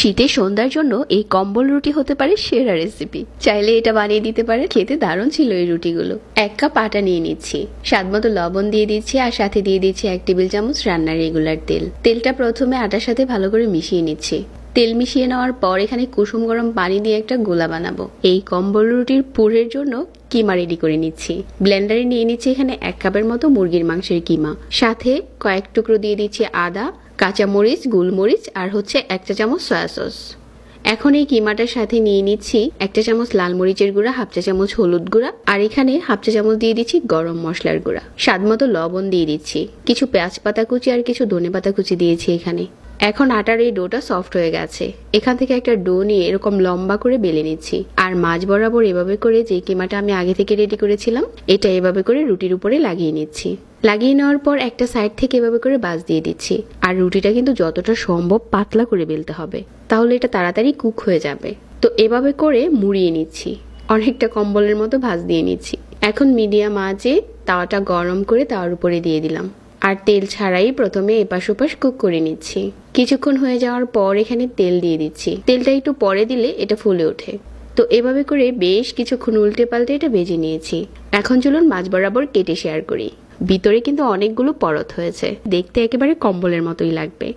শীতের সন্ধ্যার জন্য এই কম্বল রুটি হতে পারে সেরা রেসিপি। চাইলে এটা বানিয়ে দিতে পারে। খেতে দারুণ ছিল এই রুটিগুলো। 1 কাপ আটা নিয়ে নিচ্ছি, স্বাদমতো লবণ দিয়ে দিচ্ছি, আর সাথে দিয়ে দিচ্ছি 1 টেবিল চামচ রান্নার রেগুলার তেল। তেলটা প্রথমে আটার সাথে ভালো করে মিশিয়ে নিচ্ছি। তেল মিশিয়ে নেওয়ার পর এখানে কুসুম গরম পানি দিয়ে একটা গোলা বানাবো। এই কম্বল রুটির পুরের জন্য কিমা রেডি করে নিচ্ছি। ব্লেন্ডারে নিয়ে নিচ্ছি এখানে 1 কাপের মতো মুরগির মাংসের কিমা, সাথে কয়েক টুকরো দিয়ে দিচ্ছি আদা, কাঁচামরিচ, গোলমরিচ, আর 1 চা চামচ সয়া সস। এখন এই কিমাটার সাথে নিয়ে নিচ্ছি 1 চা চামচ লাল মরিচের গুঁড়া, 1/2 চা চামচ হলুদ গুঁড়া, আর এখানে 1/2 চা চামচ দিয়ে দিচ্ছি গরম মশলার গুঁড়া। স্বাদমতো লবণ দিয়ে দিচ্ছি, কিছু পেঁয়াজ পাতা কুচি আর কিছু ধনে পাতা কুচি দিয়েছি এখানে। এখন আটার এই ডোটা সফট হয়ে গেছে। এখান থেকে একটা ডো নিয়ে এরকম লম্বা করে বেলে নিচ্ছি, আর মাঝ বরাবর এভাবে করে যে কিমাটা আমি আগে থেকে রেডি করেছিলাম এটা এভাবে করে রুটির উপরে লাগিয়ে নিচ্ছি। লাগিয়ে নেওয়ার পর একটা সাইড থেকে এভাবে করে বাজ দিয়ে দিচ্ছি। আর রুটিটা কিন্তু যতটা সম্ভব পাতলা করে বেলতে হবে, তাহলে এটা তাড়াতাড়ি কুক হয়ে যাবে। তো এভাবে করে মুড়িয়ে নিচ্ছি, অনেকটা কম্বলের মতো ভাঁজ দিয়ে নিচ্ছি। এখন মিডিয়াম আঁচে তাওয়াটা গরম করে তাওয়ার উপরে দিয়ে দিলাম, আর তেল ছাড়াই প্রথমে এপাশ ওপাশ কুক করে নিচ্ছি। কিছুক্ষণ হয়ে যাওয়ার পর এখানে তেল দিয়ে দিচ্ছি। তেলটা একটু পরে দিলে এটা ফুলে ওঠে। তো এভাবে করে বেশ কিছুক্ষণ উল্টে পাল্টে এটা ভেজে নিয়েছি। এখন চলুন মাঝ বরাবর কেটে শেয়ার করি। ভিতরে কিন্তু অনেকগুলো পরত হয়েছে, দেখতে একেবারে কম্বলের মতোই লাগবে।